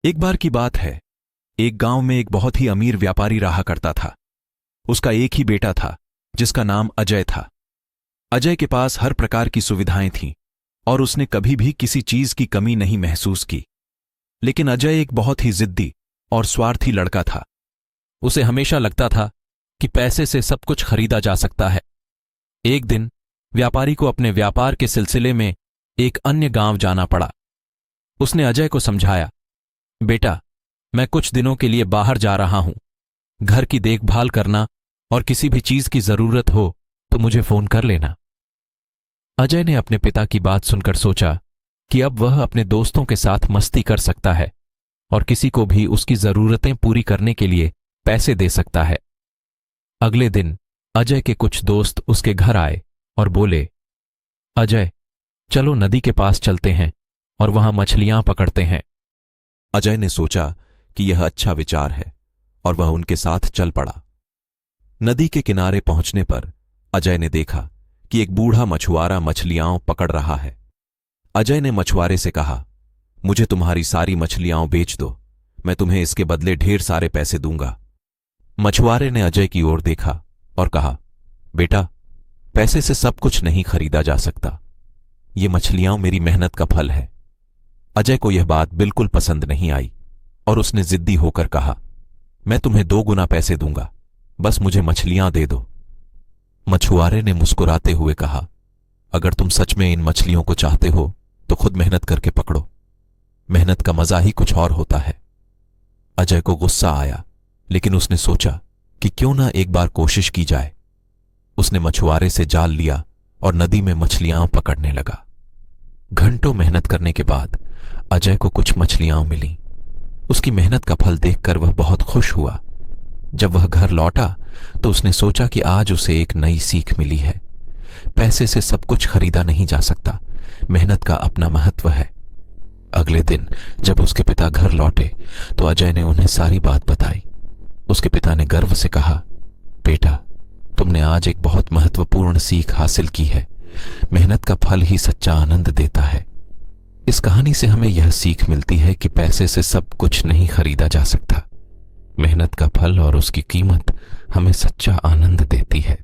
एक बार की बात है। एक गांव में एक बहुत ही अमीर व्यापारी रहा करता था। उसका एक ही बेटा था जिसका नाम अजय था। अजय के पास हर प्रकार की सुविधाएं थीं और उसने कभी भी किसी चीज की कमी नहीं महसूस की। लेकिन अजय एक बहुत ही जिद्दी और स्वार्थी लड़का था। उसे हमेशा लगता था कि पैसे से सब कुछ खरीदा जा सकता है। एक दिन व्यापारी को अपने व्यापार के सिलसिले में एक अन्य गांव जाना पड़ा। उसने अजय को समझाया, बेटा, मैं कुछ दिनों के लिए बाहर जा रहा हूं। घर की देखभाल करना और किसी भी चीज की जरूरत हो तो मुझे फोन कर लेना। अजय ने अपने पिता की बात सुनकर सोचा कि अब वह अपने दोस्तों के साथ मस्ती कर सकता है और किसी को भी उसकी जरूरतें पूरी करने के लिए पैसे दे सकता है। अगले दिन अजय के कुछ दोस्त उसके घर आए और बोले, अजय, चलो नदी के पास चलते हैं और वहां मछलियां पकड़ते हैं। अजय ने सोचा कि यह अच्छा विचार है और वह उनके साथ चल पड़ा। नदी के किनारे पहुंचने पर अजय ने देखा कि एक बूढ़ा मछुआरा मछलियां पकड़ रहा है। अजय ने मछुआरे से कहा, मुझे तुम्हारी सारी मछलियां बेच दो, मैं तुम्हें इसके बदले ढेर सारे पैसे दूंगा। मछुआरे ने अजय की ओर देखा और कहा, बेटा, पैसे से सब कुछ नहीं खरीदा जा सकता। ये मछलियां मेरी मेहनत का फल है। अजय को यह बात बिल्कुल पसंद नहीं आई और उसने जिद्दी होकर कहा, मैं तुम्हें 2 गुना पैसे दूंगा, बस मुझे मछलियां दे दो। मछुआरे ने मुस्कुराते हुए कहा, अगर तुम सच में इन मछलियों को चाहते हो तो खुद मेहनत करके पकड़ो। मेहनत का मजा ही कुछ और होता है। अजय को गुस्सा आया, लेकिन उसने सोचा कि क्यों ना एक बार कोशिश की जाए। उसने मछुआरे से जाल लिया और नदी में मछलियां पकड़ने लगा। घंटों मेहनत करने के बाद अजय को कुछ मछलियां मिलीं। उसकी मेहनत का फल देखकर वह बहुत खुश हुआ। जब वह घर लौटा तो उसने सोचा कि आज उसे एक नई सीख मिली है। पैसे से सब कुछ खरीदा नहीं जा सकता, मेहनत का अपना महत्व है। अगले दिन जब उसके पिता घर लौटे तो अजय ने उन्हें सारी बात बताई। उसके पिता ने गर्व से कहा, बेटा, तुमने आज एक बहुत महत्वपूर्ण सीख हासिल की है। मेहनत का फल ही सच्चा आनंद देता है। इस कहानी से हमें यह सीख मिलती है कि पैसे से सब कुछ नहीं खरीदा जा सकता। मेहनत का फल और उसकी कीमत हमें सच्चा आनंद देती है।